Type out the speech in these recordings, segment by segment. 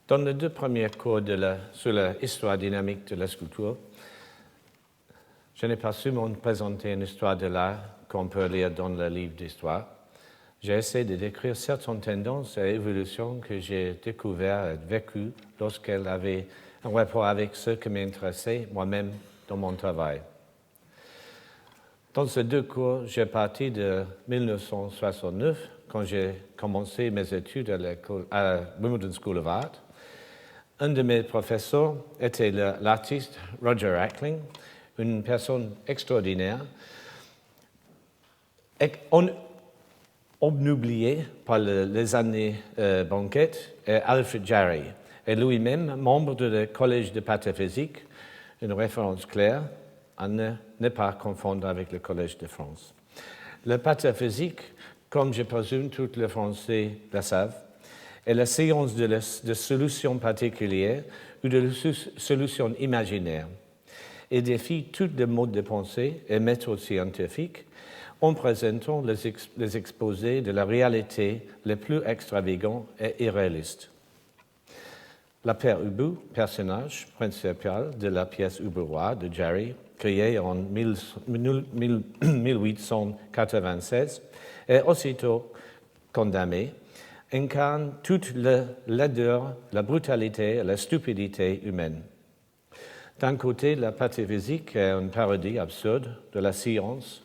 Dans les 2 premiers cours sur l'histoire dynamique de la sculpture, je n'ai pas seulement présenté une histoire de l'art qu'on peut lire dans le livre d'histoire. J'ai essayé de décrire certaines tendances et évolutions que j'ai découvertes et vécues lorsqu'elles avaient un rapport avec ce qui m'intéressait moi-même dans mon travail. Dans ces 2 cours, j'ai parti de 1969, quand j'ai commencé mes études à Wimbledon School of Art. Un de mes professeurs était l'artiste Roger Ackling, une personne extraordinaire, obnubilé par les années banquettes, et Alfred Jarry, et lui-même membre du Collège de pataphysique, une référence claire à ne pas confondre avec le Collège de France. Le pataphysique, comme je présume tous les Français le savent, est la science de solutions particulières ou de solutions imaginaires et défie tous les modes de pensée et méthodes scientifiques en présentant les exposés de la réalité les plus extravagants et irréalistes. La Père Ubu, personnage principal de la pièce Ubu-Roi de Jarry, créée en 1896 et aussitôt condamnée, incarne toute la laideur, la brutalité et la stupidité humaine. D'un côté, la pataphysique est une parodie absurde de la science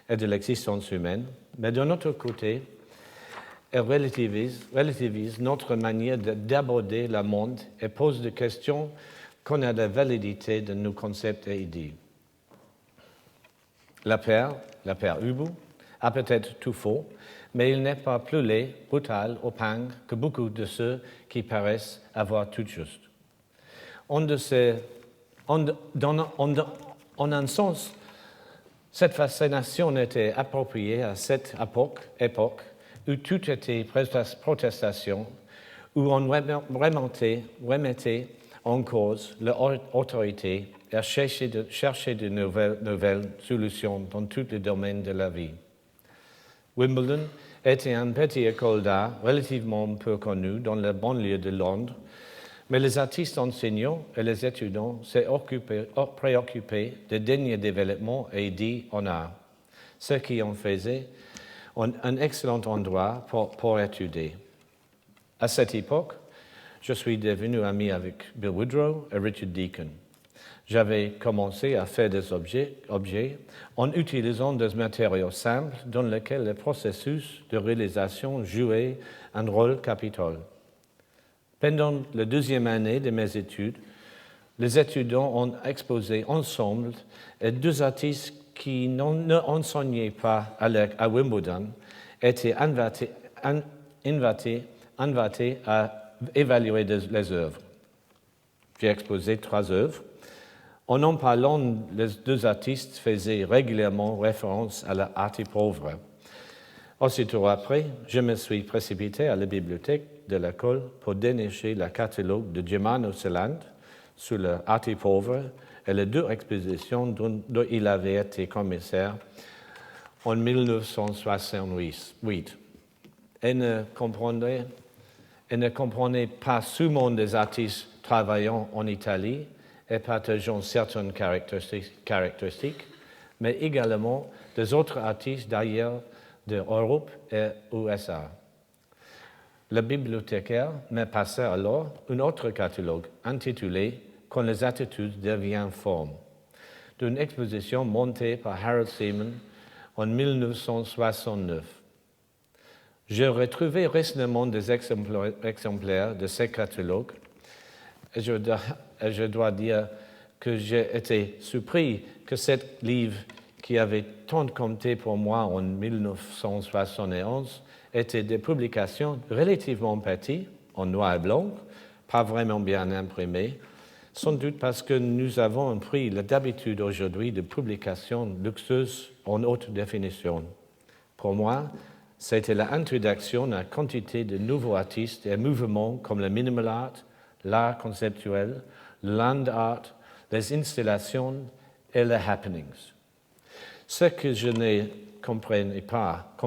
et de l'existence humaine, mais d'un autre côté, elle relativise notre manière d'aborder le monde et pose des questions quant à la validité de nos concepts et idées. La Père Ubu, a peut-être tout faux, mais il n'est pas plus laid, brutal, opaque que beaucoup de ceux qui paraissent avoir tout juste. En un sens, cette fascination était appropriée à cette époque où tout était protestation, où on remettait en cause l'autorité et cherchait de nouvelles solutions dans tous les domaines de la vie. Wimbledon était une petite école d'art relativement peu connue dans la banlieue de Londres, mais les artistes enseignants et les étudiants s'est préoccupés des derniers développements et idées en art, ce qui en faisait un excellent endroit pour étudier. À cette époque, je suis devenu ami avec Bill Woodrow et Richard Deacon. J'avais commencé à faire des objets en utilisant des matériaux simples dans lesquels le processus de réalisation jouait un rôle capital. Pendant la 2e année de mes études, les étudiants ont exposé ensemble et 2 artistes qui n'enseignaient pas à Wimbledon étaient invités à évaluer les œuvres. J'ai exposé 3 œuvres. En parlant, les 2 artistes faisaient régulièrement référence à l'art pauvre. Aussitôt après, je me suis précipité à la bibliothèque de l'école pour dénicher le catalogue de Germano Celand sur l'art pauvre et les 2 expositions dont il avait été commissaire en 1968. Et ne comprenait pas seulement des artistes travaillant en Italie et partageant certaines caractéristiques, mais également des autres artistes d'ailleurs d'Europe et USA. Le bibliothécaire me passait alors un autre catalogue intitulé « Quand les attitudes deviennent formes » d'une exposition montée par Harold Seaman en 1969. J'ai retrouvé récemment des exemplaires de ces catalogues et je dois dire que j'ai été surpris que ce livre qui avait tant compté pour moi en 1971 était des publications relativement petites, en noir et blanc, pas vraiment bien imprimées, sans doute parce que nous avons pris l'habitude aujourd'hui de publications luxueuses en haute définition. Pour moi, c'était l'introduction à quantité de nouveaux artistes et mouvements comme le minimal art, l'art conceptuel, le land art, les installations et les happenings. Ce que je ne comprenais pas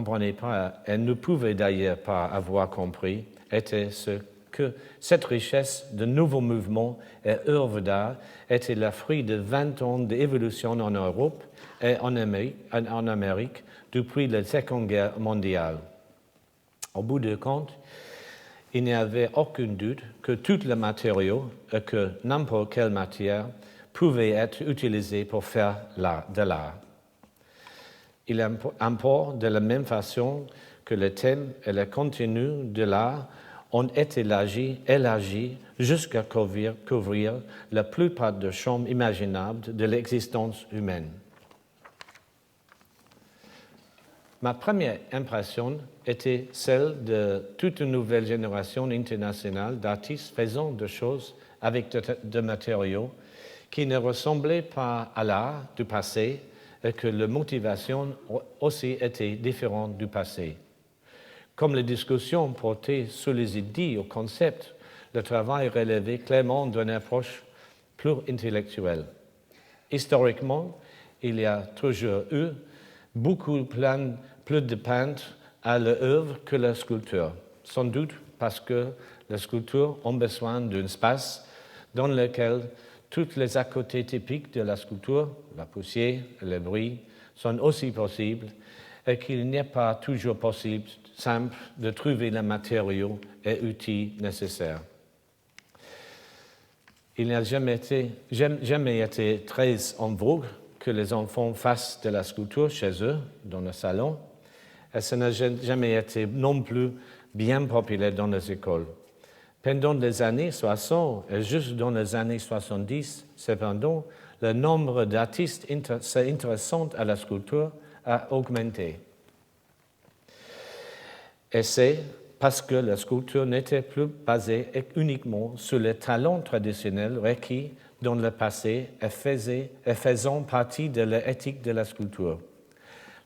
et ne pouvais d'ailleurs pas avoir compris était ce que cette richesse de nouveaux mouvements et œuvres d'art était le fruit de 20 ans d'évolution en Europe et en Amérique depuis la Seconde Guerre mondiale. Au bout du compte, il n'y avait aucun doute que tous les matériaux et que n'importe quelle matière pouvait être utilisée pour faire de l'art. Il importe de la même façon que le thème et le contenu de l'art ont été élargis jusqu'à couvrir la plupart des champs imaginables de l'existence humaine. Ma première impression était celle de toute une nouvelle génération internationale d'artistes faisant des choses avec des matériaux qui ne ressemblaient pas à l'art du passé et que la motivation aussi était différente du passé. Comme les discussions portaient sur les idées ou concepts, le travail relevait clairement d'une approche plus intellectuelle. Historiquement, il y a toujours eu beaucoup plus de peintres à l'œuvre que la sculpture, sans doute parce que les sculptures ont besoin d'un espace dans lequel tous les à côté typiques de la sculpture, la poussière et le bruit, sont aussi possibles et qu'il n'est pas toujours simple de trouver les matériaux et outils nécessaires. Il n'a jamais été très en vogue que les enfants fassent de la sculpture chez eux, dans le salon, et ça n'a jamais été non plus bien populaire dans les écoles. Pendant les années 60 et juste dans les années 70, cependant, le nombre d'artistes intéressants à la sculpture a augmenté. Et c'est parce que la sculpture n'était plus basée uniquement sur les talents traditionnels requis dans le passé et faisant partie de l'éthique de la sculpture.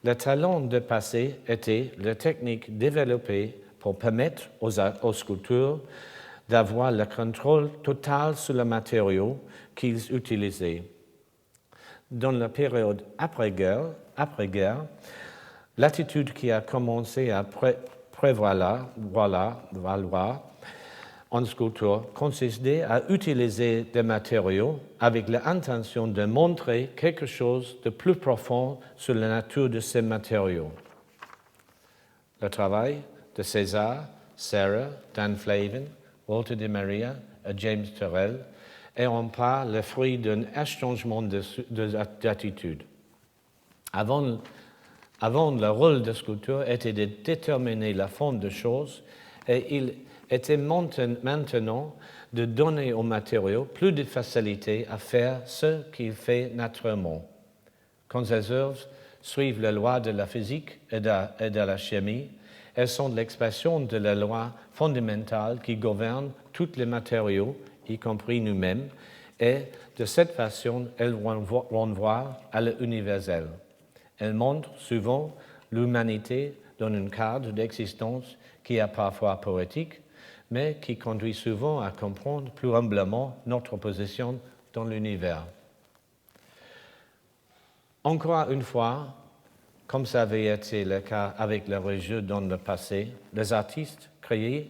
Le talent du passé était la technique développée pour permettre aux sculpteurs d'avoir le contrôle total sur le matériau qu'ils utilisaient. Dans la période après-guerre, l'attitude qui a commencé à prévaloir en sculpture consistait à utiliser des matériaux avec l'intention de montrer quelque chose de plus profond sur la nature de ces matériaux. Le travail de César, Serra, Dan Flavin, Walter de Maria et James Turrell est en part le fruit d'un changement d'attitude. Avant, le rôle de sculpteur était de déterminer la forme des choses et il était maintenant de donner aux matériaux plus de facilité à faire ce qu'il fait naturellement. Quand ces œuvres suivent les lois de la physique et de la chimie, elles sont l'expression de la loi fondamentale qui gouverne tous les matériaux, y compris nous-mêmes, et de cette façon, elles renvoient à l'universel. Elles montrent souvent l'humanité dans un cadre d'existence qui est parfois poétique, mais qui conduit souvent à comprendre plus humblement notre position dans l'univers. Encore une fois, comme ça avait été le cas avec les religieux dans le passé, les artistes créaient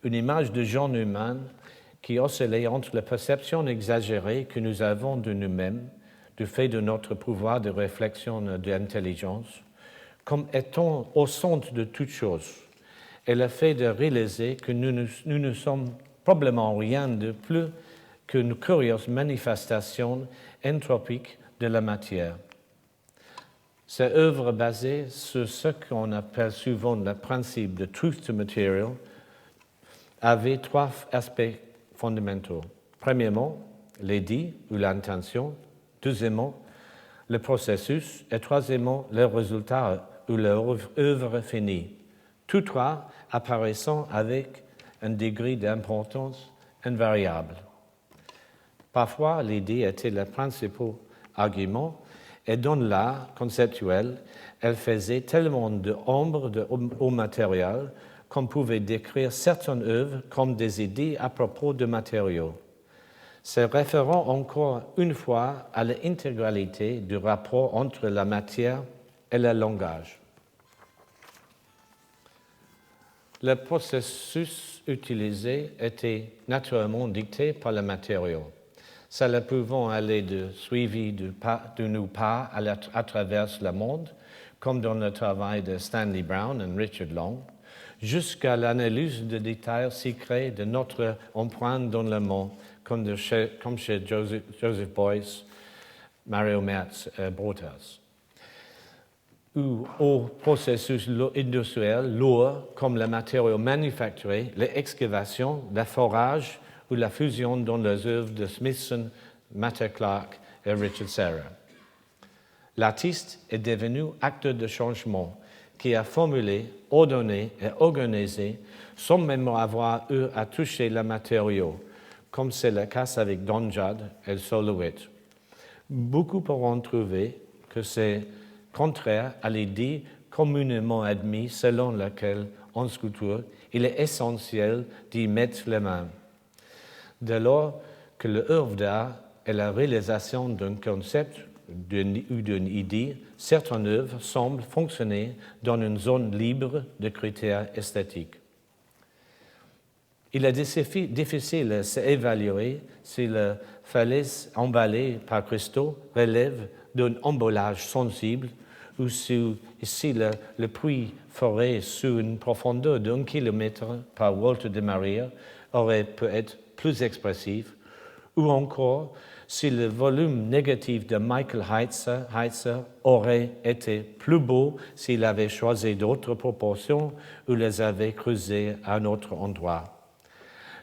une image de genre humain qui oscillait entre la perception exagérée que nous avons de nous-mêmes, du fait de notre pouvoir de réflexion et d'intelligence, comme étant au centre de toute chose, et le fait de réaliser que nous ne sommes probablement rien de plus qu'une curieuse manifestation entropique de la matière. Ces œuvres basées sur ce qu'on appelle souvent le principe de truth to material avaient trois aspects fondamentaux. Premièrement, l'idée ou l'intention. Deuxièmement, le processus. Et troisièmement, le résultat ou l'œuvre finie. Tous trois apparaissant avec un degré d'importance invariable. Parfois, l'idée était le principal argument, et dans l'art conceptuel, elle faisait tellement d'ombre au matériel qu'on pouvait décrire certaines œuvres comme des idées à propos de matériaux. Se référant encore une fois à l'intégralité du rapport entre la matière et le langage. Le processus utilisé était naturellement dicté par le matériau. Cela pouvant aller de suivi de nos pas à travers le monde, comme dans le travail de Stanley Brown et Richard Long, jusqu'à l'analyse de détails secrets de notre empreinte dans le monde, comme chez Joseph Beuys, Mario Merz et Brotas, ou au processus industriel lourd comme le matériau manufacturé, l'excavation, le forage ou la fusion dans les œuvres de Smithson, Matta Clark et Richard Serra. L'artiste est devenu acteur de changement qui a formulé, ordonné et organisé sans même avoir eu à toucher le matériau, comme c'est le cas avec Don Judd et Solowit. Beaucoup pourront trouver que c'est contraire à l'idée communément admise selon laquelle, en sculpture, il est essentiel d'y mettre les mains. Dès lors que l'œuvre d'art est la réalisation d'un concept ou d'une idée, certaines œuvres semblent fonctionner dans une zone libre de critères esthétiques. Il est difficile à évaluer si le falaise emballé par Christo relève d'un emballage sensible ou si le puits foré sous une profondeur d'1 kilomètre par Walter de Maria aurait pu être plus expressif, ou encore si le volume négatif de Michael Heitzer aurait été plus beau s'il avait choisi d'autres proportions ou les avait creusées à un autre endroit.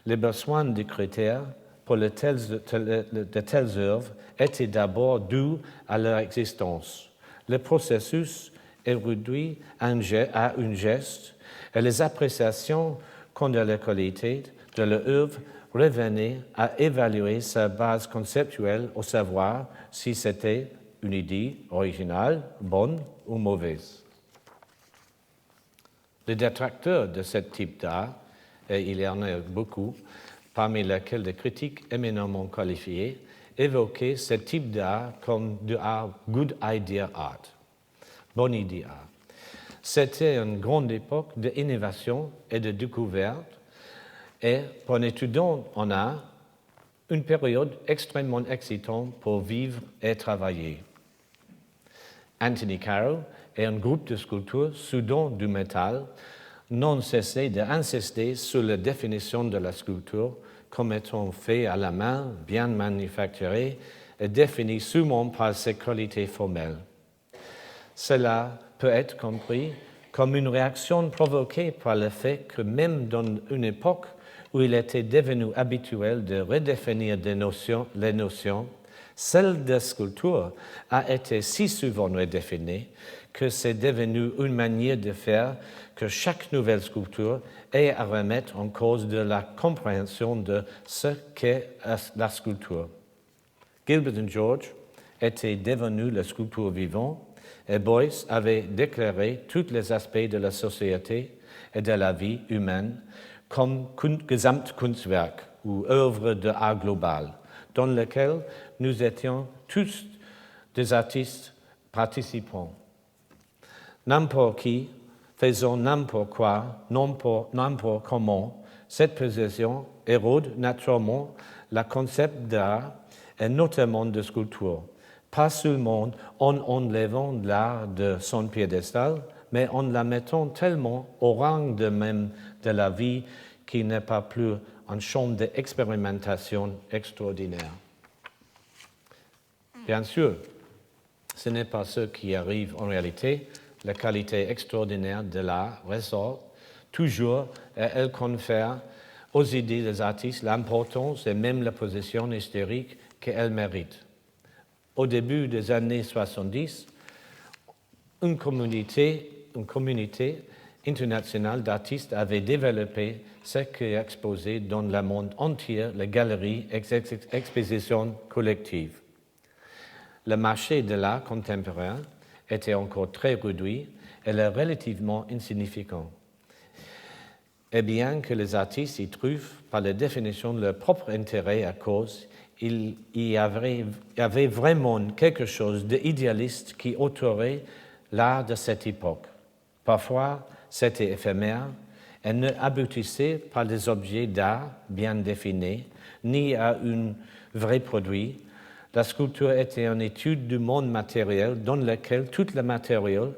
Les besoins de critères pour de telles œuvres étaient d'abord dus à leur existence. Le processus est réduit à un geste et les appréciations quant à la qualité de l'œuvre revenaient à évaluer sa base conceptuelle, au savoir si c'était une idée originale, bonne ou mauvaise. Les détracteurs de ce type d'art, et il y en a beaucoup, parmi lesquels des critiques éminemment qualifiés, évoquaient ce type d'art comme du art good idea art, bonne idée art. C'était une grande époque d'innovation et de découverte, et pour un étudiant en art, une période extrêmement excitante pour vivre et travailler. Anthony Caro et un groupe de sculpteurs soudant du métal n'ont cessé d'insister sur la définition de la sculpture comme étant fait à la main, bien manufacturé et défini seulement par ses qualités formelles. Cela peut être compris comme une réaction provoquée par le fait que même dans une époque où il était devenu habituel de redéfinir les notions, celle de sculpture a été si souvent redéfinie que c'est devenu une manière de faire que chaque nouvelle sculpture ait à remettre en cause de la compréhension de ce qu'est la sculpture. Gilbert and George était devenu le sculpteur vivant et Beuys avait déclaré tous les aspects de la société et de la vie humaine comme Gesamtkunstwerk ou œuvre de art global, dans lequel nous étions tous des artistes participants. N'importe qui, faisant n'importe quoi, n'importe comment, cette position érode naturellement le concept d'art et notamment de sculpture, pas seulement en enlevant l'art de son piédestal, mais en la mettant tellement au rang de même de la vie qui n'est pas plus un champ d'expérimentation extraordinaire. Bien sûr, ce n'est pas ce qui arrive en réalité. La qualité extraordinaire de l'art ressort toujours et elle confère aux idées des artistes l'importance et même la position historique qu'elles méritent. Au début des années 70, une communauté internationale d'artistes avait développé ce qui est exposé dans le monde entier, les galeries et expositions collectives. Le marché de l'art contemporain était encore très réduit et est relativement insignifiant. Et bien que les artistes y trouvent, par la définition, leur propre intérêt à cause, il y avait vraiment quelque chose d'idéaliste qui entourait l'art de cette époque. Parfois, c'était éphémère Elle ne aboutissait pas des objets d'art bien définis, ni à un vrai produit. La sculpture était une étude du monde matériel dans lequel tout le matériau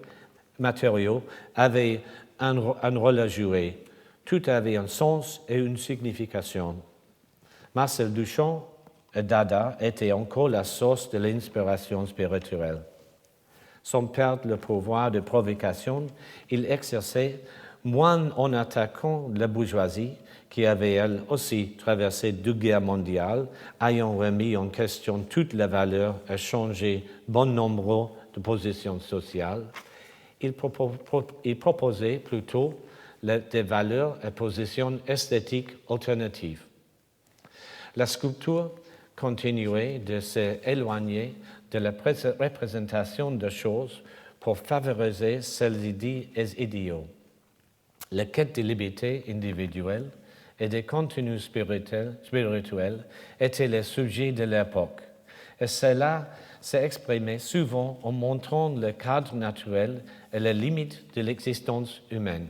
avait un rôle à jouer. Tout avait un sens et une signification. Marcel Duchamp et Dada étaient encore la source de l'inspiration spirituelle. Sans perdre le pouvoir de provocation, il exerçait moins en attaquant la bourgeoisie, qui avait elle aussi traversé deux guerres mondiales, ayant remis en question toutes les valeurs et changé bon nombre de positions sociales. Il proposait plutôt des valeurs et positions esthétiques alternatives. La sculpture continuait de s'éloigner de la représentation de choses pour favoriser celles-ci idéaux. La quête de liberté individuelle et des contenus spirituels étaient les sujets de l'époque, et cela s'est exprimé souvent en montrant le cadre naturel et les limites de l'existence humaine.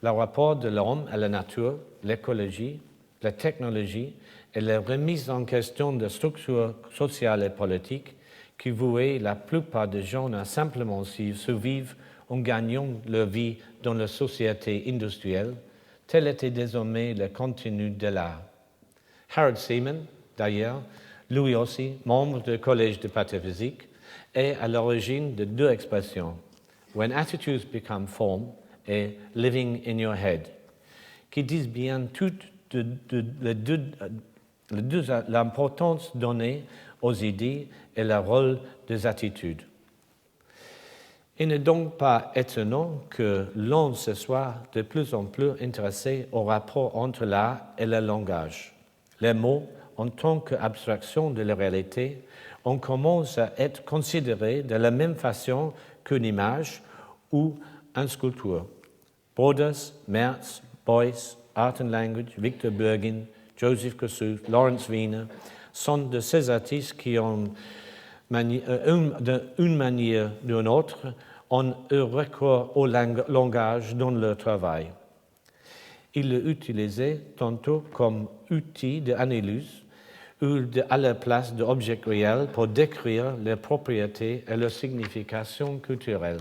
Le rapport de l'homme à la nature, l'écologie, la technologie et la remise en question de structures sociales et politiques qui vouaient la plupart des gens à simplement survivre en gagnant leur vie dans la société industrielle, tel était désormais le contenu de l'art. Harold Seaman, d'ailleurs, lui aussi membre du Collège de pataphysique, est à l'origine de deux expressions, « When attitudes become form » et « living in your head », qui disent bien toute l'importance donnée aux idées et le rôle des attitudes. Il n'est donc pas étonnant que l'on se soit de plus en plus intéressé au rapport entre l'art et le langage. Les mots, en tant qu'abstraction de la réalité, on commence à être considérés de la même façon qu'une image ou une sculpture. Broders, Merz, Beuys, Art and Language, Victor Bergin, Joseph Kosuth, Lawrence Wiener sont de ces artistes qui ont d'une manière ou d'une autre, ont eu recours au langage dans leur travail. Ils l'utilisaient tantôt comme outil d'analyse ou à la place d'objets réels pour décrire leurs propriétés et leur signification culturelle.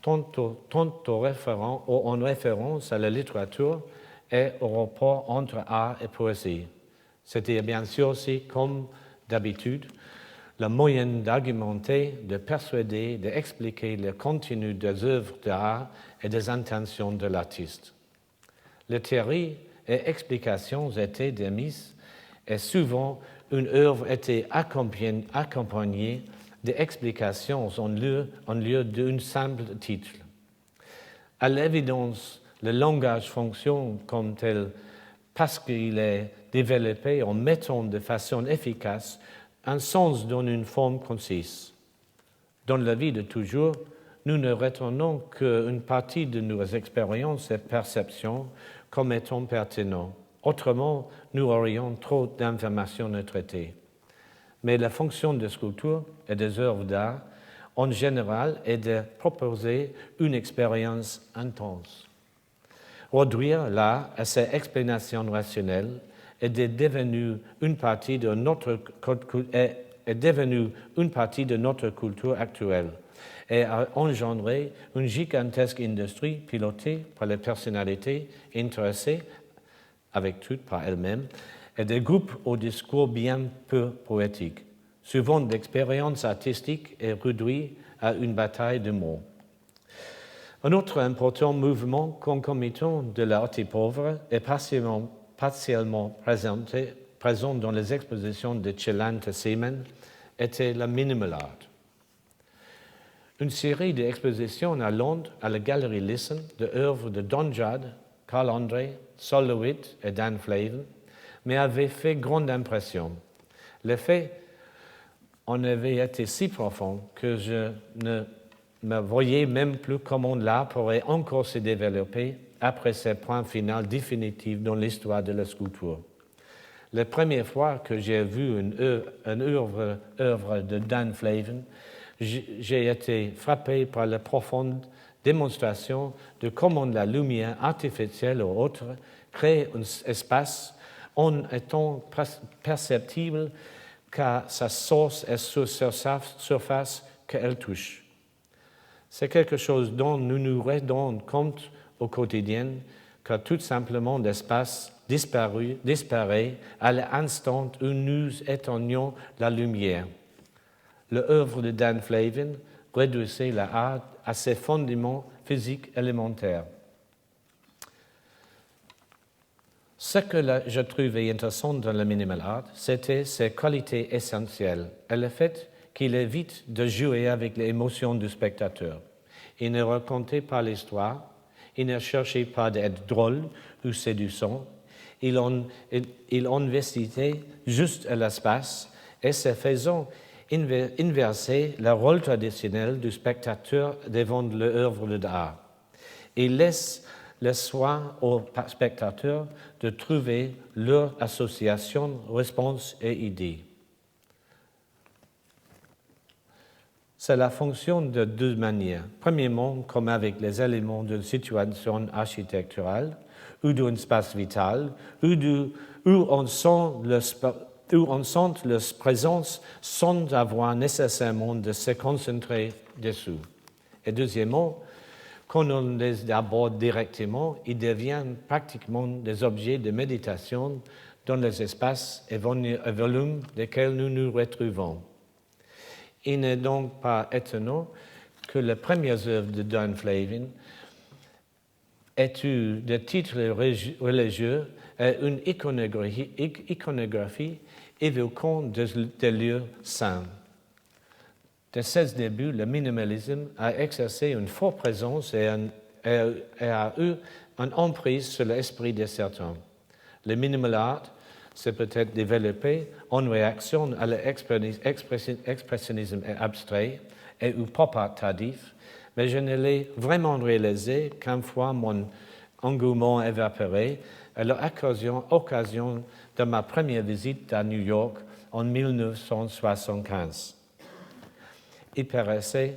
Tantôt en référence à la littérature et au rapport entre art et poésie. C'était bien sûr aussi, comme d'habitude, le moyen d'argumenter, de persuader, d'expliquer le contenu des œuvres d'art et des intentions de l'artiste. Les théories et explications étaient démises et souvent une œuvre était accompagnée d'explications en lieu d'un simple titre. À l'évidence, le langage fonctionne comme tel parce qu'il est développé en mettant de façon efficace un sens dans une forme concise. Dans la vie de toujours, nous ne retenons qu'une partie de nos expériences et perceptions comme étant pertinentes. Autrement, nous aurions trop d'informations à traiter. Mais la fonction des sculptures et des œuvres d'art, en général, est de proposer une expérience intense. Réduire l'art à ses explanations rationnelles est devenu une partie de notre culture actuelle et a engendré une gigantesque industrie pilotée par les personnalités intéressées, avec toutes par elles-mêmes, et des groupes au discours bien peu poétique. Souvent, l'expérience artistique est réduite à une bataille de mots. Un autre important mouvement concomitant de l'art pauvre est partiellement présent dans les expositions de Chelland et Seaman était le minimal art. Une série d'expositions à Londres à la Galerie Lisson de œuvres de Don Judd, Carl André, Sol LeWitt et Dan Flavin m'avait fait grande impression. L'effet en avait été si profond que je ne me voyais même plus comment l'art pourrait encore se développer après ce point final définitif dans l'histoire de la sculpture. La première fois que j'ai vu une œuvre de Dan Flavin, j'ai été frappé par la profonde démonstration de comment la lumière artificielle ou autre crée un espace en étant perceptible car sa source est sur surface qu'elle touche. C'est quelque chose dont nous nous rendons compte au quotidien, car tout simplement l'espace disparaît à l'instant où nous éteignons la lumière. L'œuvre de Dan Flavin réduisait l'art à ses fondements physiques élémentaires. Ce que je trouvais intéressant dans le minimal art, c'était ses qualités essentielles et le fait qu'il évite de jouer avec les émotions du spectateur. Il ne racontait pas l'histoire, il ne cherchait pas d'être drôle ou séduisant, il investissait juste l'espace et se faisant inverser le rôle traditionnel du spectateur devant l'œuvre d'art. Il laisse le soin aux spectateurs de trouver leur association, réponse et idée. Cela fonctionne de deux manières. Premièrement, comme avec les éléments d'une situation architecturale ou d'un espace vital, où on sent leur présence sans avoir nécessairement de se concentrer dessus. Et deuxièmement, quand on les aborde directement, ils deviennent pratiquement des objets de méditation dans les espaces et volumes desquels nous nous retrouvons. Il n'est donc pas étonnant que les premières œuvres de Dan Flavin aient eu des titres religieux et une iconographie évoquant des lieux saints. Dès ses débuts, le minimalisme a exercé une forte présence et a eu une emprise sur l'esprit de certains. Le minimal art s'est peut-être développé en réaction à l'expressionnisme abstrait et au pop art tardif, mais je ne l'ai vraiment réalisé qu'une fois mon engouement évaporé à l'occasion de ma première visite à New York en 1975. Il paraissait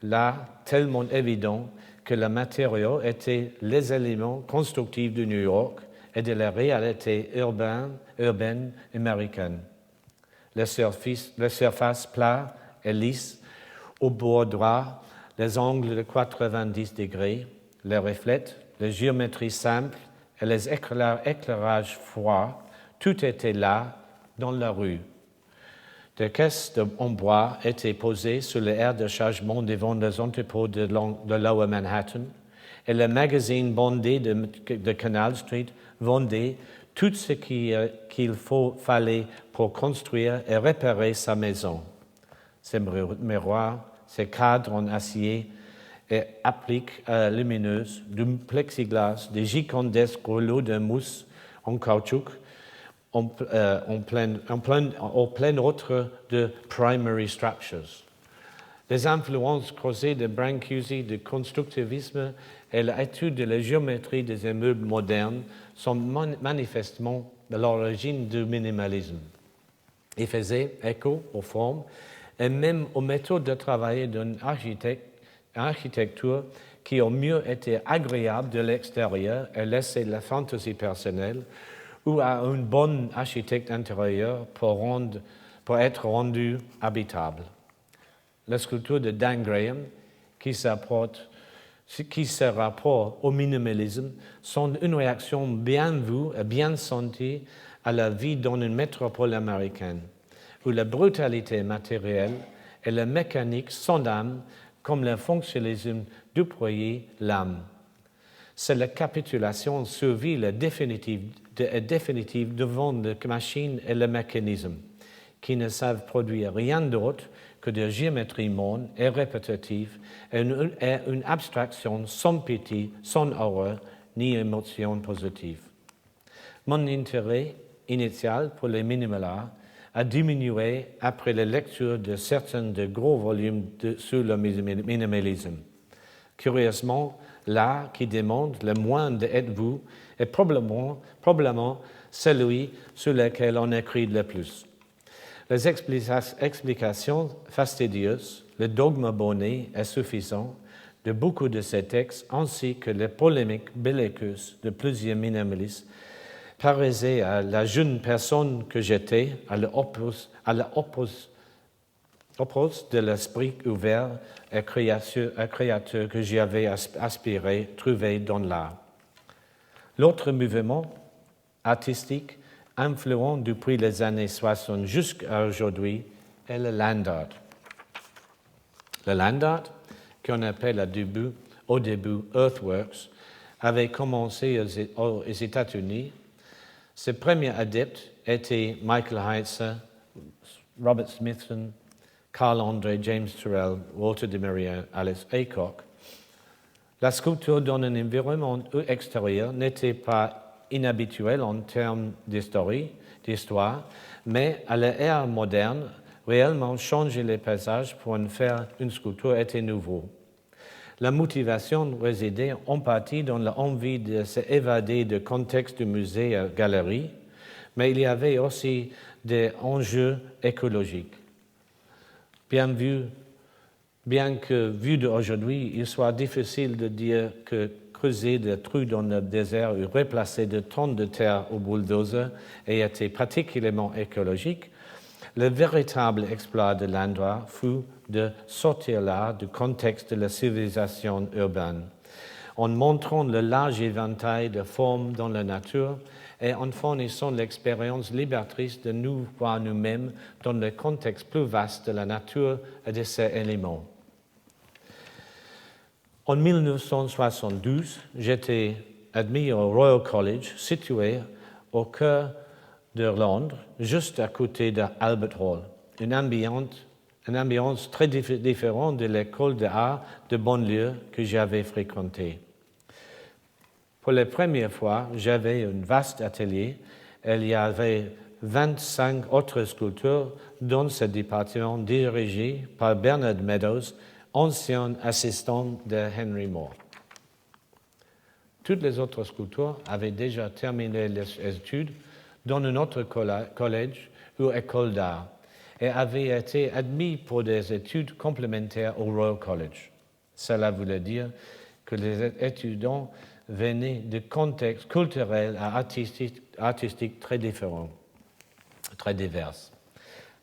là tellement évident que le matériau était les éléments constructifs de New York et de la réalité urbaine américaine. Les surfaces plates et lisses, au bord droit, les angles de 90 degrés, les reflets, les géométries simples et les éclairages froids, tout était là dans la rue. Des caisses en bois étaient posées sur les aires de chargement devant les entrepôts de Lower Manhattan et le magazine bondé de Canal Street vendait tout ce qu'il fallait pour construire et réparer sa maison. Ses miroirs, ses cadres en acier et appliques lumineuses, du plexiglas, des gigantesques rouleaux de mousse en caoutchouc, en plein autre de primary structures. Les influences creusées de Brancusi, du constructivisme et l'étude de la géométrie des immeubles modernes sont manifestement de l'origine du minimalisme. Ils faisaient écho aux formes et même aux méthodes de travail d'une architecture qui au mieux était agréable de l'extérieur et laissait la fantaisie personnelle, ou à un bon architecte intérieur pour être rendu habitable. La sculpture de Dan Graham, qui se rapporte au minimalisme, sont une réaction bien vue et bien sentie à la vie dans une métropole américaine, où la brutalité matérielle et la mécanique sont âme, comme le fonctionnalisme déployait l'âme. C'est la capitulation survie définitive devant la machine et le mécanisme, qui ne savent produire rien d'autre que de géométrie morne et répétitive et une abstraction sans pitié, sans horreur, ni émotion positive. Mon intérêt initial pour les minimal art a diminué après la lecture de certains de gros volumes sur le minimalisme. Curieusement, l'art qui demande le moins d'être vu est probablement celui sur lequel on écrit le plus. Les explications fastidieuses, le dogme bonnet est suffisant, de beaucoup de ces textes, ainsi que les polémiques belliqueuses de plusieurs minimalistes, paraissaient à la jeune personne que j'étais, à l'opposé de l'esprit ouvert et créateur que j'y avais aspiré, trouvé dans l'art. L'autre mouvement artistique influent depuis les années 60 jusqu'à aujourd'hui est le land art. Le land art, qu'on appelle au début Earthworks, avait commencé aux États-Unis. Ses premiers adeptes étaient Michael Heizer, Robert Smithson, Carl Andre, James Turrell, Walter de Maria, Alice Aycock. La sculpture dans un environnement extérieur n'était pas inhabituelle en termes d'histoire, mais à l'ère moderne, réellement changer les paysages pour en faire une sculpture était nouveau. La motivation résidait en partie dans l'envie de s'évader du contexte du musée et galerie, mais il y avait aussi des enjeux écologiques. Bien que, vu d'aujourd'hui, il soit difficile de dire que creuser des trous dans le désert ou replacer des tonnes de terre au bulldozer ait été particulièrement écologique, le véritable exploit de l'endroit fut de sortir l'art du contexte de la civilisation urbaine, en montrant le large éventail de formes dans la nature et en fournissant l'expérience libératrice de nous voir nous-mêmes dans le contexte plus vaste de la nature et de ses éléments. En 1972, j'étais admis au Royal College, situé au cœur de Londres, juste à côté de Albert Hall, une ambiance très différente de l'école d'art de banlieue que j'avais fréquentée. Pour la première fois, j'avais un vaste atelier. Il y avait 25 autres sculpteurs dans ce département dirigé par Bernard Meadows, ancien assistant de Henry Moore. Toutes les autres sculpteurs avaient déjà terminé les études dans un autre collège ou école d'art et avaient été admis pour des études complémentaires au Royal College. Cela voulait dire que les étudiants venaient de contextes culturels et artistiques très différents, très divers.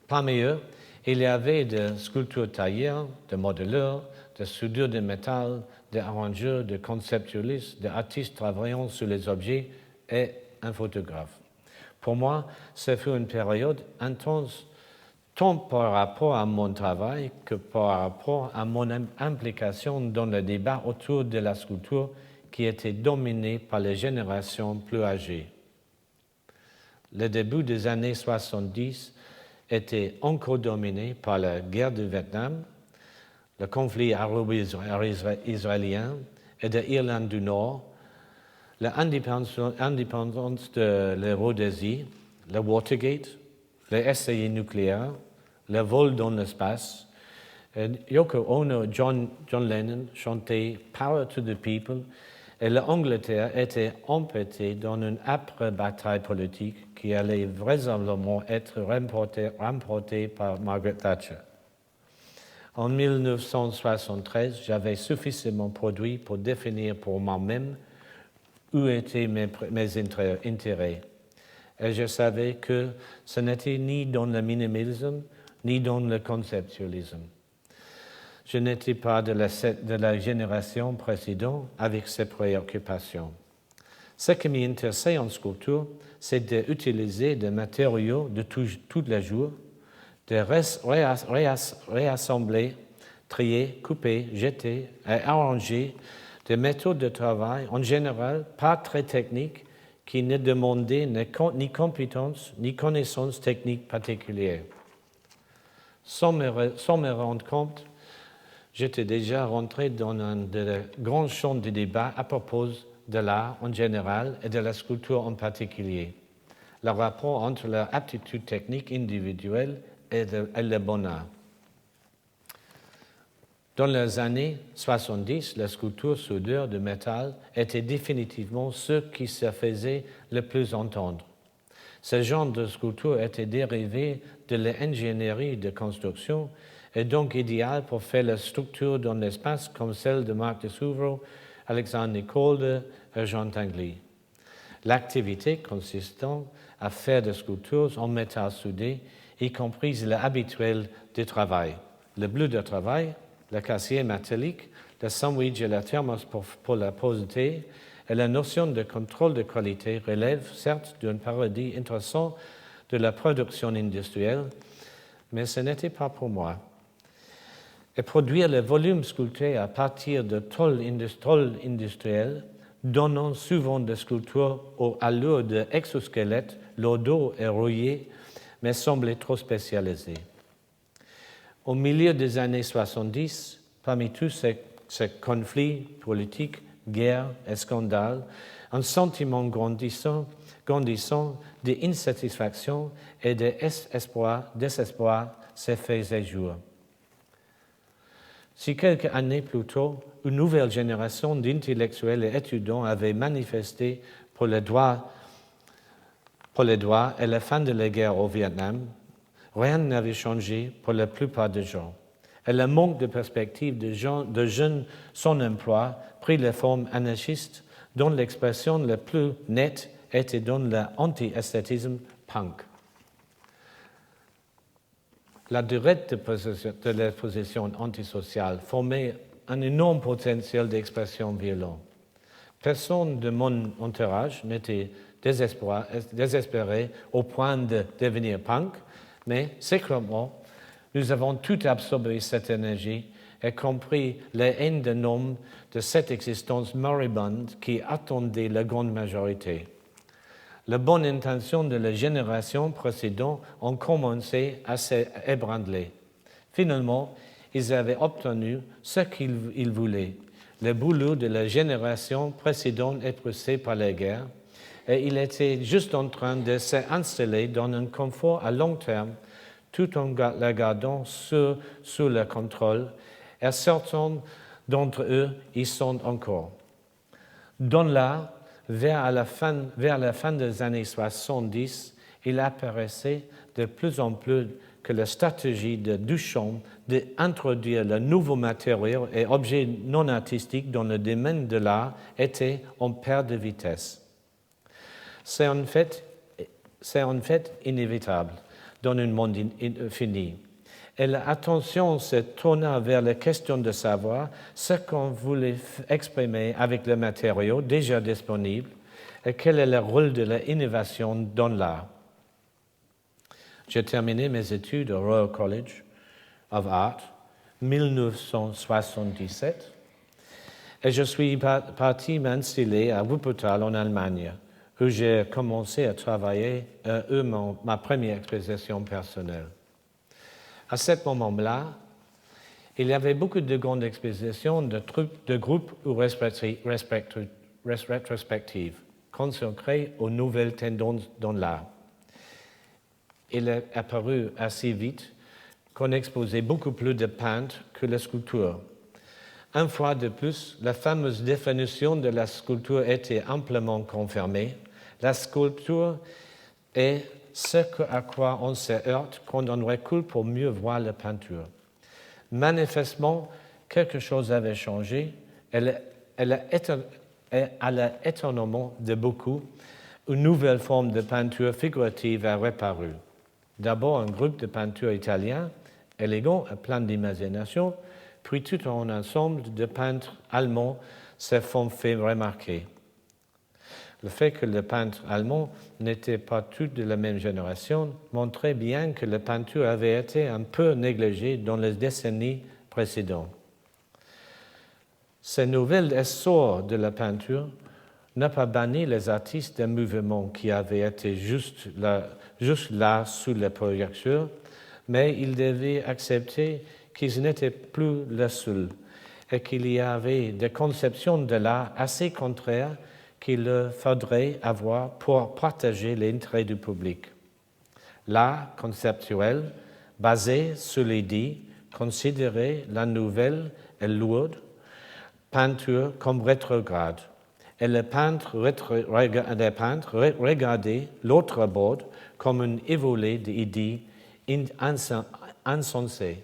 Parmi eux, il y avait des sculpteurs tailleurs, des modeleurs, des soudeurs de métal, des arrangeurs, des conceptualistes, des artistes travaillant sur les objets et un photographe. Pour moi, ce fut une période intense, tant par rapport à mon travail que par rapport à mon implication dans le débat autour de la sculpture qui était dominé par les générations plus âgées. Le début des années 70 était encore dominé par la guerre du Vietnam, le conflit arabo-israélien et de l'Irlande du Nord, l'indépendance de la Rhodésie, le Watergate, les essais nucléaires, le vol dans l'espace. Yoko Ono et John Lennon chantaient « Power to the People » et l'Angleterre était empêtrée dans une âpre bataille politique qui allait vraisemblablement être remportée par Margaret Thatcher. En 1973, j'avais suffisamment produit pour définir pour moi-même où étaient mes intérêts. Et je savais que ce n'était ni dans le minimalisme, ni dans le conceptualisme. Je n'étais pas de la génération précédente avec ces préoccupations. Ce qui m'intéressait en sculpture, c'est d'utiliser des matériaux de tous les jours, de réassembler, trier, couper, jeter et arranger des méthodes de travail en général pas très techniques qui ne demandaient ni compétences ni connaissances techniques particulières. Sans me rendre compte, j'étais déjà rentré dans un des grands champs de débat à propos de l'art en général et de la sculpture en particulier, le rapport entre leur aptitude technique individuelle et le bon art. Dans les années 70, la sculpture soudure de métal était définitivement ce qui se faisait le plus entendre. Ce genre de sculpture était dérivé de l'ingénierie de construction est donc idéal pour faire la structure dans l'espace comme celle de Marc de Souvreau, Alexandre Nicolde et Jean Tinguely. L'activité consistant à faire des sculptures en métal soudé, y compris l'habituel du travail. Le bleu de travail, le cassier métallique, le sandwich et la thermos pour la pose de thé, et la notion de contrôle de qualité relèvent certes d'un paradis intéressant de la production industrielle, mais ce n'était pas pour moi. Et produire le volume sculpté à partir de tôles industrielles, donnant souvent des sculptures aux allures d'exosquelettes, le dos est rouillé, mais semblait trop spécialisé. Au milieu des années 70, parmi tous ces conflits politiques, guerres et scandales, un sentiment grandissant d'insatisfaction et de désespoir s'est fait jour. Si quelques années plus tôt, une nouvelle génération d'intellectuels et étudiants avait manifesté pour les droits et la fin de la guerre au Vietnam, rien n'avait changé pour la plupart des gens. Et le manque de perspective de jeunes sans emploi prit la forme anarchiste, dont l'expression la plus nette était dans l'anti-esthétisme punk. La durée de la position antisociale formait un énorme potentiel d'expression violente. Personne de mon entourage n'était désespéré au point de devenir punk, mais secrètement, nous avons tout absorbé cette énergie et compris la haine de l'homme de cette existence moribonde qui attendait la grande majorité. Les bonnes intentions de la génération précédente ont commencé à s'ébranler. Finalement, ils avaient obtenu ce qu'ils voulaient. Le boulot de la génération précédente est poussé par la guerre et il était juste en train de s'installer dans un confort à long terme tout en la gardant sous le contrôle et certains d'entre eux y sont encore. Dans l'art, vers la fin des années 70, il apparaissait de plus en plus que la stratégie de Duchamp d'introduire le nouveau matériau et objets non artistiques dans le domaine de l'art était en perte de vitesse. C'est en fait inévitable dans un monde fini. Et l'attention se tourna vers la question de savoir ce qu'on voulait exprimer avec le matériau déjà disponible et quel est le rôle de l'innovation dans l'art. J'ai terminé mes études au Royal College of Art en 1977 et je suis parti m'installer à Wuppertal en Allemagne où j'ai commencé à travailler ma première exposition personnelle. À ce moment-là, il y avait beaucoup de grandes expositions de groupes ou rétrospectives consacrées aux nouvelles tendances dans l'art. Il est apparu assez vite qu'on exposait beaucoup plus de peintres que la sculpture. Une fois de plus, la fameuse définition de la sculpture était amplement confirmée. La sculpture est ce à quoi on se heurte quand on recule pour mieux voir la peinture. Manifestement, quelque chose avait changé et à l'étonnement de beaucoup, une nouvelle forme de peinture figurative a reparu. D'abord, un groupe de peintures italiens, élégants et plein d'imagination, puis tout un ensemble de peintres allemands se font fait remarquer. Le fait que les peintres allemands n'étaient pas tous de la même génération montrait bien que la peinture avait été un peu négligée dans les décennies précédentes. Ce nouvel essor de la peinture n'a pas banni les artistes d'un mouvement qui avait été juste là sous les projecteurs, mais ils devaient accepter qu'ils n'étaient plus les seuls et qu'il y avait des conceptions de l'art assez contraires qu'il faudrait avoir pour partager l'intérêt du public. L'art conceptuel, basé sur l'idée, considérait la nouvelle et lourde peinture comme rétrograde, et les peintres regardaient l'autre bord comme un évolé d'idées insensées.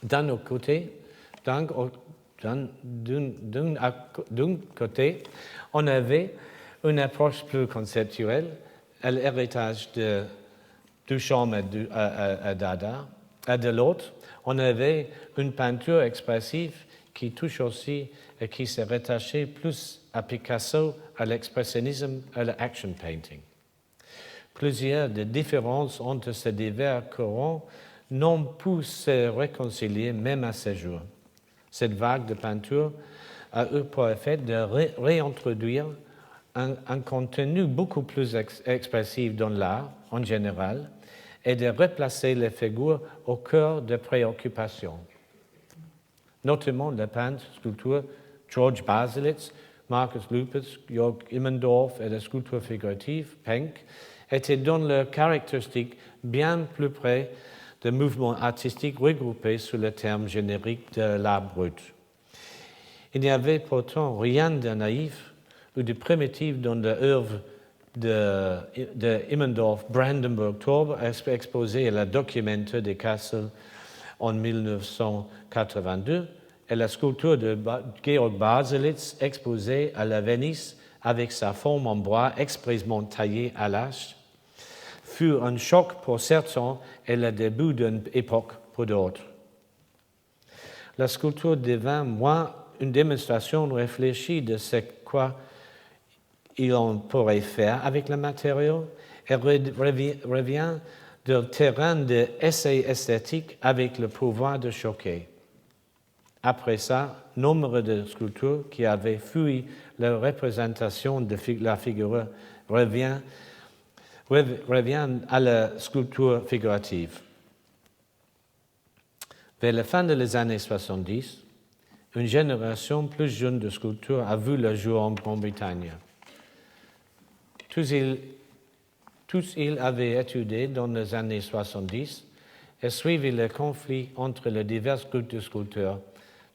D'un côté, on avait une approche plus conceptuelle, l'héritage de Duchamp à Dada. Et de l'autre, on avait une peinture expressive qui touche aussi et qui s'est rattachée plus à Picasso, à l'expressionnisme, à l'action painting. Plusieurs des différences entre ces divers courants n'ont pu se réconcilier même à ce jour. Cette vague de peinture a eu pour effet de réintroduire un contenu beaucoup plus expressif dans l'art en général et de replacer les figures au cœur des préoccupations. Notamment le peintre, sculpteur George Baselitz, Markus Lupus, Jörg Immendorf et la sculpture figurative, Penck, étaient dans leurs caractéristiques bien plus près des mouvements artistiques regroupés sous le terme générique de l'art brut. Il n'y avait pourtant rien de naïf ou de primitif dans l'œuvre de Immendorf, Brandenburg Tor, exposée à la Documenta de Kassel en 1982, et la sculpture de Georg Baselitz, exposée à la Venise avec sa forme en bois expressément taillée à l'âge, fut un choc pour certains et le début d'une époque pour d'autres. La sculpture devint moins une démonstration réfléchie de ce qu'on pourrait faire avec le matériau et revient du terrain d'essai esthétique avec le pouvoir de choquer. Après ça, nombre de sculptures qui avaient fui la représentation de la figure revient à la sculpture figurative. Vers la fin des années 70, une génération plus jeune de sculpteurs a vu le jour en Grande-Bretagne. Tous ils avaient étudié dans les années 70 et suivi le conflit entre les divers groupes de sculpteurs.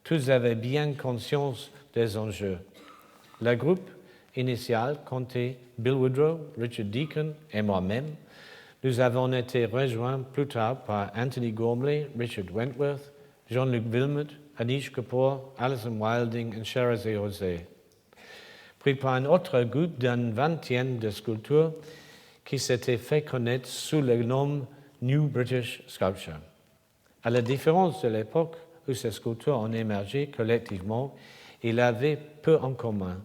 Tous avaient bien conscience des enjeux. Le groupe initial comptait Bill Woodrow, Richard Deacon et moi-même. Nous avons été rejoints plus tard par Anthony Gormley, Richard Wentworth, Jean-Luc Wilmot, Anish Kapoor, Alison Wilding et Sherazade José. Puis par un autre groupe d'une vingtaine de sculpteurs qui s'était fait connaître sous le nom New British Sculpture. À la différence de l'époque où ces sculpteurs ont émergé collectivement, ils avaient peu en commun.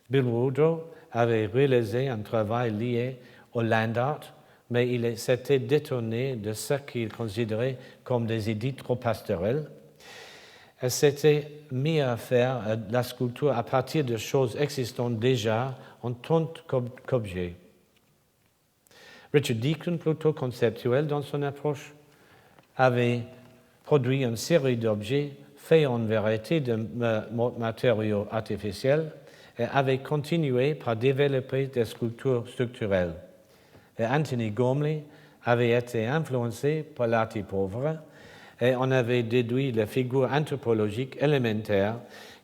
Bill Woodrow avait réalisé un travail lié au land art, mais il s'était détourné de ce qu'il considérait comme des idées trop pastorales et s'était mis à faire la sculpture à partir de choses existantes déjà en tant qu'objet. Richard Deacon, plutôt conceptuel dans son approche, avait produit une série d'objets faits en vérité de matériaux artificiels et avait continué par développer des sculptures structurelles. Et Anthony Gormley avait été influencé par l'art pauvre et on avait déduit les figures anthropologiques élémentaires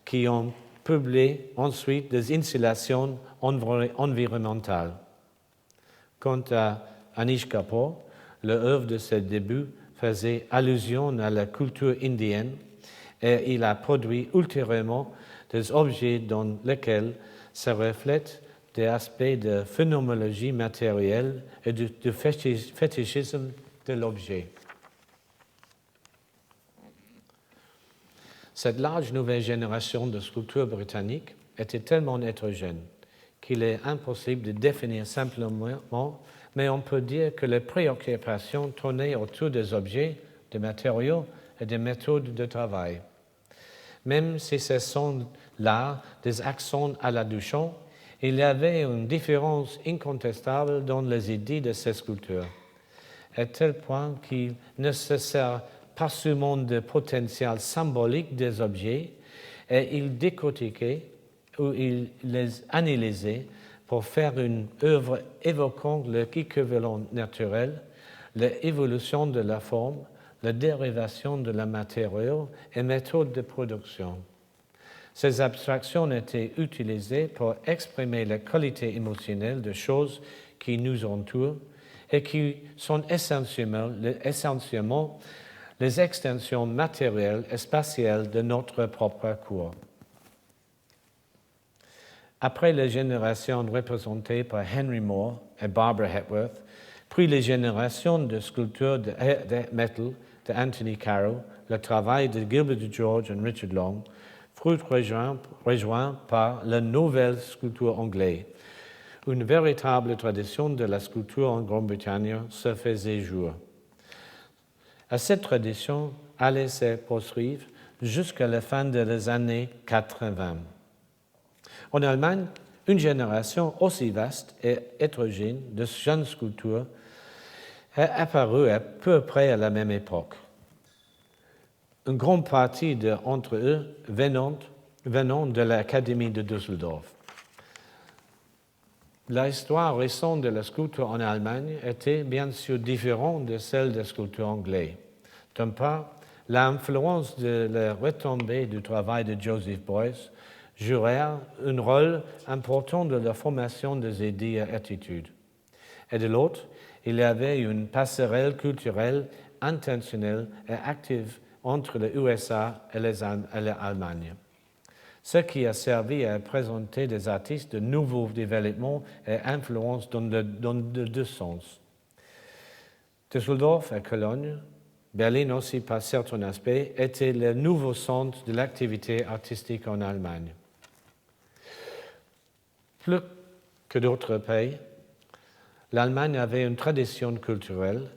qui ont publié ensuite des installations environnementales. Quant à Anish Kapoor, l'œuvre de ses débuts faisait allusion à la culture indienne et il a produit ultérieurement des objets dans lesquels se reflètent des aspects de phénoménologie matérielle et du fétichisme de l'objet. Cette large nouvelle génération de sculpteurs britanniques était tellement hétérogène qu'il est impossible de définir simplement, mais on peut dire que les préoccupations tournaient autour des objets, des matériaux et des méthodes de travail. Même si ce sont là des accents à la Duchamp, il y avait une différence incontestable dans les idées de ces sculpteurs, à tel point qu'il ne se sert pas seulement du potentiel symbolique des objets, et il décortiquait ou il les analysait pour faire une œuvre évoquant l'équivalent naturel, l'évolution de la forme, la dérivation de la matériau et méthode de production. Ces abstractions étaient utilisées pour exprimer la qualité émotionnelle des choses qui nous entourent et qui sont essentiellement les extensions matérielles et spatiales de notre propre cour. Après les générations représentées par Henry Moore et Barbara Hepworth, puis les générations de sculpteurs de metal de Anthony Caro, le travail de Gilbert George et Richard Long fut rejoint par la nouvelle sculpture anglaise. Une véritable tradition de la sculpture en Grande-Bretagne se faisait jour. Cette tradition allait se poursuivre jusqu'à la fin des années 80. En Allemagne, une génération aussi vaste et hétérogène de jeunes sculpteurs est apparue à peu près à la même époque. Une grande partie d'entre eux venant de l'Académie de Düsseldorf. L'histoire récente de la sculpture en Allemagne était bien sûr différente de celle de la sculpture anglaise. D'une part, l'influence de la retombée du travail de Joseph Beuys jouait un rôle important dans la formation des idées et attitudes. Et de l'autre, il y avait une passerelle culturelle intentionnelle et active entre les USA et l'Allemagne, ce qui a servi à présenter des artistes de nouveaux développements et influences dans les deux sens. Düsseldorf et Cologne, Berlin aussi par certains aspects, étaient le nouveau centre de l'activité artistique en Allemagne. Plus que d'autres pays, l'Allemagne avait une tradition culturelle,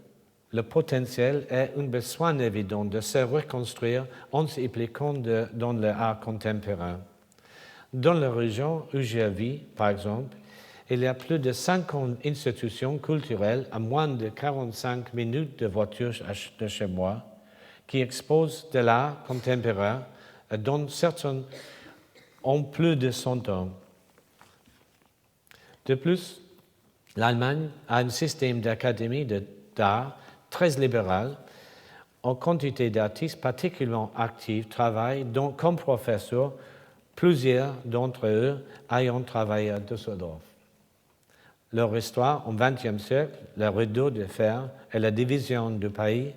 le potentiel et un besoin évident de se reconstruire en s'impliquant dans l'art contemporain. Dans la région où je vis, par exemple, il y a plus de 50 institutions culturelles à moins de 45 minutes de voiture de chez moi qui exposent de l'art contemporain dont certaines ont plus de 100 ans. De plus, l'Allemagne a un système d'académie d'art très libéral. En quantité d'artistes particulièrement actifs travaillent comme professeurs, plusieurs d'entre eux ayant travaillé à Düsseldorf. Leur histoire, au XXe siècle, le rideau de fer et la division du pays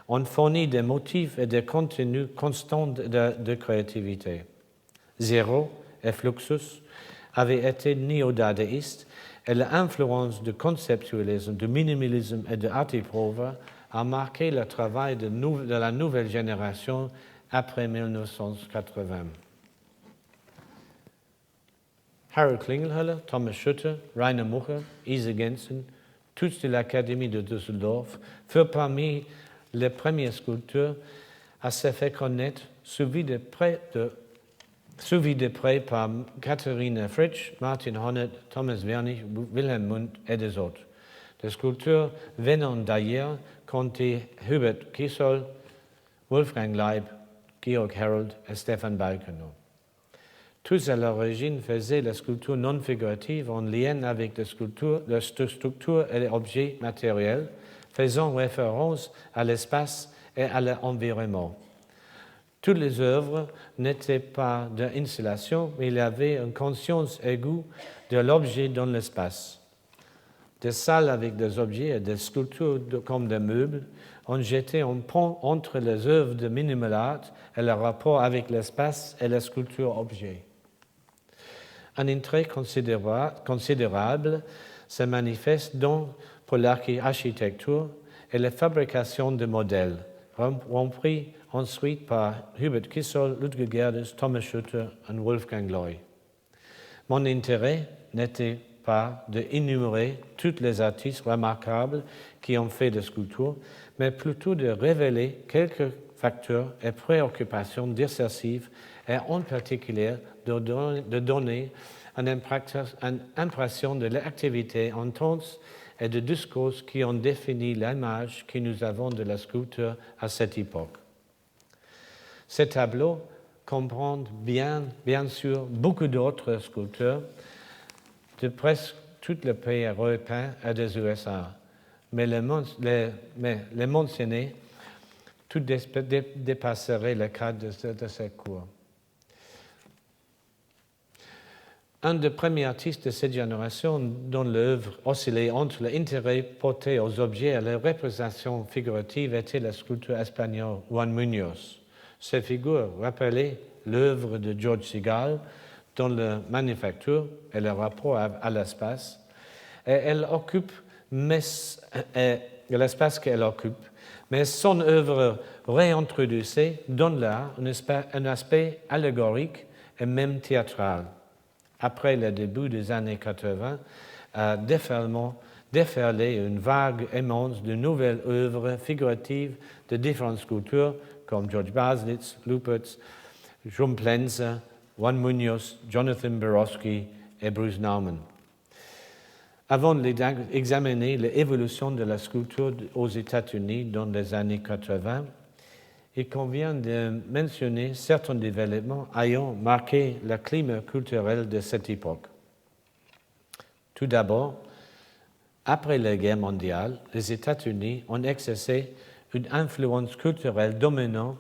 ont fourni des motifs et des contenus constants de créativité. Zéro et Fluxus avaient été néo-dadaïstes et l'influence du conceptualisme, du minimalisme et de Arte Prova a marqué le travail de la nouvelle génération après 1980. Harold Klingelhöller, Thomas Schutter, Rainer Mucha, Isa Gensen, tous de l'Académie de Düsseldorf, furent parmi les premiers sculpteurs à se faire connaître, suivis de près par Katharina Fritsch, Martin Honneth, Thomas Wernich, Wilhelm Mundt et des autres. Des sculpteurs venant d'ailleurs comptaient Hubert Kissel, Wolfgang Leib, Georg Herold et Stefan Balkenau. Tous à l'origine faisaient la sculpture non figurative en lien avec la structure et les objets matériels, faisant référence à l'espace et à l'environnement. Toutes les œuvres n'étaient pas d'installation, mais il y avait une conscience aiguë de l'objet dans l'espace. Des salles avec des objets et des sculptures comme des meubles ont jeté un pont entre les œuvres de minimal art et le rapport avec l'espace et la sculpture-objet. Un intérêt considérable se manifeste donc pour l'architecture et la fabrication de modèles, repris ensuite par Hubert Kissel, Ludwig Gerdes, Thomas Schutter et Wolfgang Loy. Mon intérêt n'était pas d'énumérer tous les artistes remarquables qui ont fait des sculptures, mais plutôt de révéler quelques facteurs et préoccupations discursives et en particulier de donner une impression de l'activité intense et de discours qui ont défini l'image que nous avons de la sculpture à cette époque. Ce tableau comprend bien sûr beaucoup d'autres sculpteurs de presque tous les pays européens et des USA, mais les mentionnés tout dépasserait le cadre de cette cour. Un des premiers artistes de cette génération dont l'œuvre oscillait entre l'intérêt porté aux objets et les représentations figuratives était le sculpteur espagnol Juan Muñoz. Ces figures rappelaient l'œuvre de George Segal dans la manufacture et le rapport à l'espace, et elle occupe l'espace qu'elle occupe, mais son œuvre réintroduisée donne là un aspect allégorique et même théâtral. Après le début des années 80, a déferlé une vague immense de nouvelles œuvres figuratives de différentes sculptures comme George Baslitz, Lupertz, Jum Plenzer, Juan Muñoz, Jonathan Borowski et Bruce Nauman. Avant d'examiner l'évolution de la sculpture aux États-Unis dans les années 80, il convient de mentionner certains développements ayant marqué le climat culturel de cette époque. Tout d'abord, après la guerre mondiale, les États-Unis ont exercé une influence culturelle dominante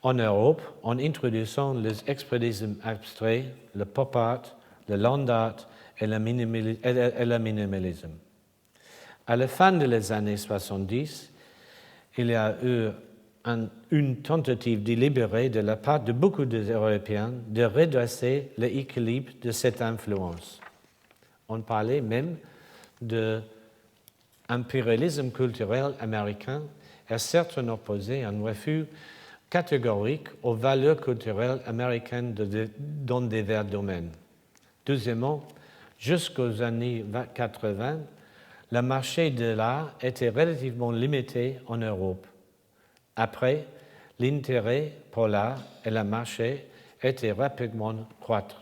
en Europe en introduisant les expressionnismes abstraits, le pop art, le land art et le minimalisme. À la fin des années 70, il y a eu une tentative délibérée de la part de beaucoup d'Européens de redresser l'équilibre de cette influence. On parlait même d'impérialisme culturel américain et certains opposaient un refus catégorique aux valeurs culturelles américaines dans divers domaines. Deuxièmement, jusqu'aux années 80, le marché de l'art était relativement limité en Europe. Après, l'intérêt pour l'art et le marché était rapidement croître.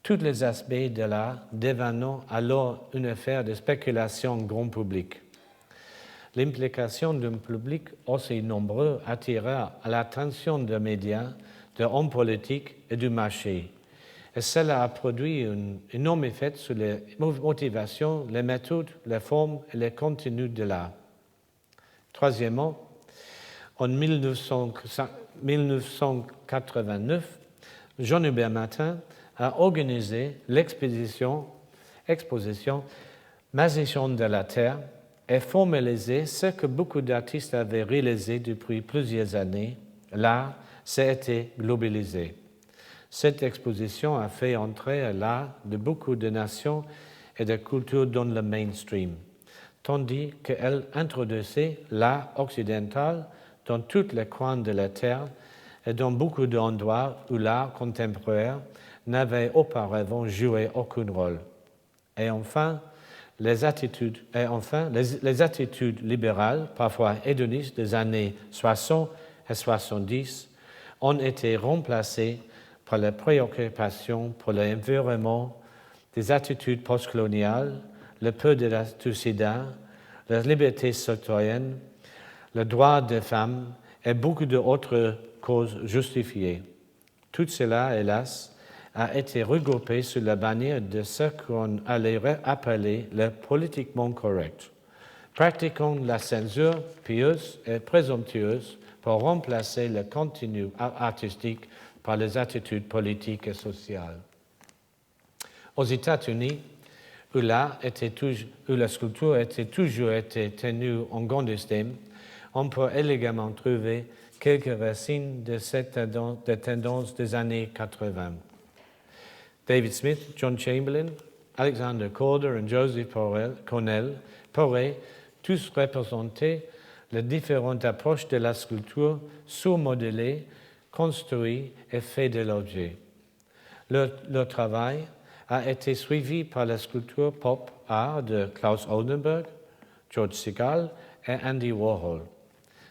Tous les aspects de l'art devenant alors une affaire de spéculation grand public. L'implication d'un public aussi nombreux attira l'attention des médias, des hommes politiques et du marché. Et cela a produit un énorme effet sur les motivations, les méthodes, les formes et les contenus de l'art. Troisièmement, en 1989, Jean-Hubert Martin a organisé l'exposition Magiciens de la Terre et formalisé ce que beaucoup d'artistes avaient réalisé depuis plusieurs années. L'art s'est été globalisé. Cette exposition a fait entrer l'art de beaucoup de nations et de cultures dans le mainstream, tandis qu'elle introduisait l'art occidental dans tous les coins de la Terre et dans beaucoup d'endroits où l'art contemporain n'avait auparavant joué aucun rôle. Et enfin, les attitudes libérales, parfois hédonistes des années 60 et 70, ont été remplacées par les préoccupations pour l'environnement, des attitudes postcoloniales, le peu de du sida, la liberté citoyenne, le droit des femmes et beaucoup d'autres causes justifiées. Tout cela, hélas, a été regroupé sous la bannière de ce qu'on allait appeler le politiquement correct, pratiquant la censure pieuse et présomptueuse pour remplacer le contenu artistique par les attitudes politiques et sociales. Aux États-Unis, où la sculpture était toujours été tenue en grande estime, on peut élégamment trouver quelques racines de cette tendance des années 80. David Smith, John Chamberlain, Alexander Corder et Joseph Cornell pourraient tous représenter les différentes approches de la sculpture surmodelée, construite et faite de l'objet. Leur travail a été suivi par la sculpture pop art de Klaus Oldenburg, George Segal et Andy Warhol.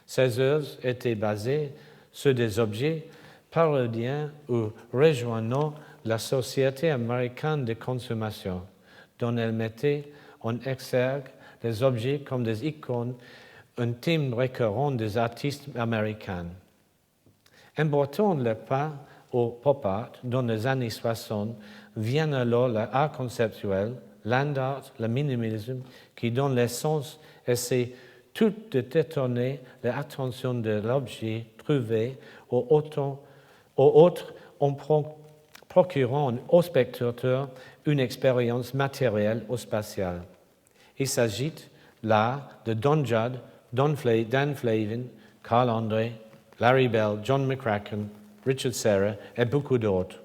Ces œuvres étaient basées sur des objets parodiant ou rejoignant la société américaine de consommation, dont elle mettait en exergue les objets comme des icônes, un thème récurrent des artistes américains. Important le pas au pop art dans les années 60 vient alors l'art conceptuel, land art, le minimalisme, qui dans l'essence essaie tout de détourner l'attention de l'objet trouvé au autre en procurant au spectateur une expérience matérielle ou spatiale. Il s'agit là de Don Judd, Dan Flavin, Carl Andre, Larry Bell, John McCracken, Richard Serra et beaucoup d'autres.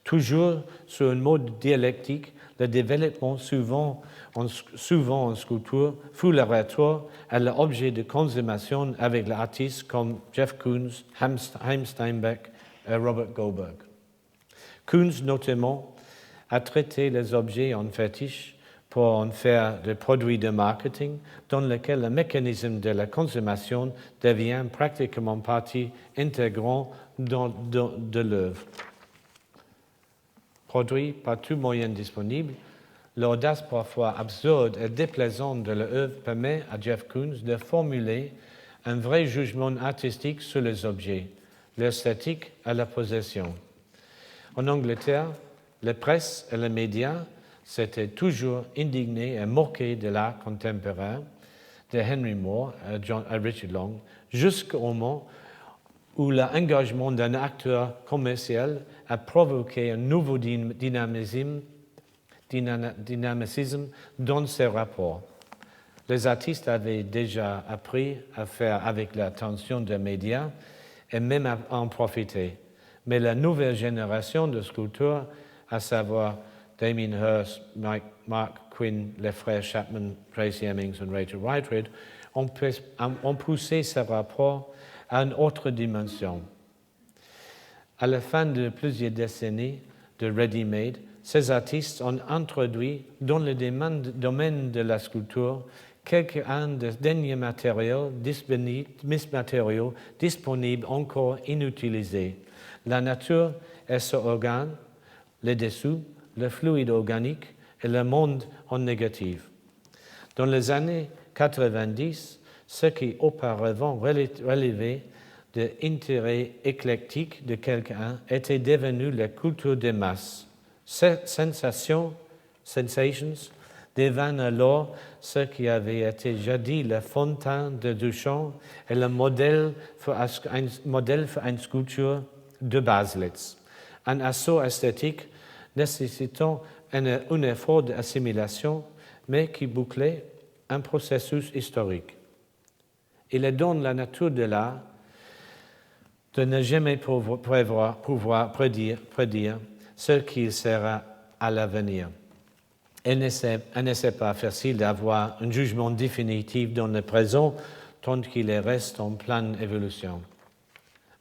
Toujours sur un mode dialectique, le développement souvent en sculpture fut le retour à l'objet de consommation avec les artistes comme Jeff Koons, Haim Steinbeck et Robert Goldberg. Koons, notamment, a traité les objets en fétiche pour en faire des produits de marketing dans lesquels le mécanisme de la consommation devient pratiquement partie intégrante de l'œuvre. Produit par tout moyen disponible, l'audace parfois absurde et déplaisante de l'œuvre permet à Jeff Koons de formuler un vrai jugement artistique sur les objets, l'esthétique et la possession. En Angleterre, la presse et les médias s'étaient toujours indignés et moqués de l'art contemporain de Henry Moore à Richard Long, jusqu'au moment où l'engagement d'un acteur commercial a provoqué un nouveau dynamisme dans ces rapports. Les artistes avaient déjà appris à faire avec l'attention des médias et même à en profiter. Mais la nouvelle génération de sculpteurs, à savoir Damien Hirst, Mark Quinn, les frères Chapman, Tracy Hemmings et Rachel Whitehead, ont poussé ce rapport à une autre dimension. À la fin de plusieurs décennies de ready-made, ces artistes ont introduit dans le domaine de la sculpture quelques-uns des derniers matériaux disponibles encore inutilisés. La nature et ses organes, les dessous, le fluide organique et le monde en négatif. Dans les années 90, ce qui auparavant relevait de l'intérêt éclectique de quelqu'un était devenu la culture des masses. Sensations devinrent alors ce qui avait été jadis la fontaine de Duchamp et le modèle pour une sculpture de Baselitz. Un assaut esthétique nécessitant un effort d'assimilation, mais qui bouclait un processus historique. Il est dans la nature de l'art de ne jamais pouvoir prédire ce qu'il sera à l'avenir. Il n'est pas facile d'avoir un jugement définitif dans le présent tant qu'il reste en pleine évolution.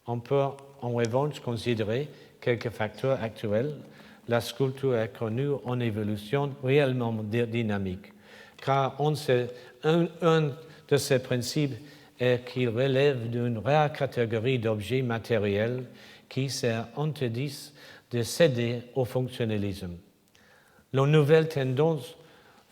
On peut en revanche considérer quelques facteurs actuels. La sculpture est connue en évolution réellement dynamique, car un de ses principes est qu'il relève d'une rare catégorie d'objets matériels qui s'interdisent de céder au fonctionnalisme. Les nouvelles tendances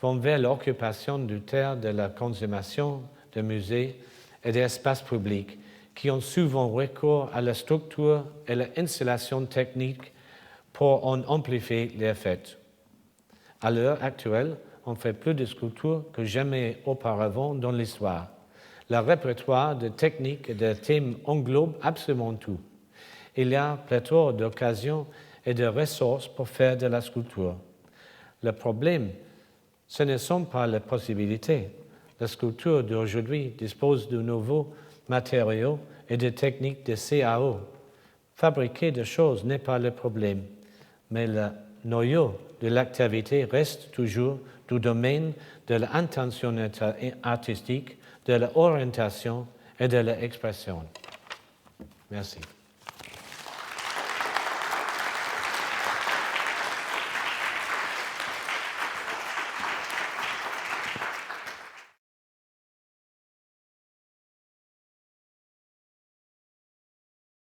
vont vers l'occupation du terre de la consommation de musées et d'espaces publics qui ont souvent recours à la structure et l'installation technique pour en amplifier l'effet. À l'heure actuelle, on fait plus de sculptures que jamais auparavant dans l'histoire. Le répertoire de techniques et de thèmes englobe absolument tout. Il y a pléthore d'occasions et de ressources pour faire de la sculpture. Le problème, ce ne sont pas les possibilités. La sculpture d'aujourd'hui dispose de nouveaux matériaux et de techniques de CAO. Fabriquer des choses n'est pas le problème, mais le noyau de l'activité reste toujours du domaine de l'intention artistique, de l'orientation et de l'expression. Merci.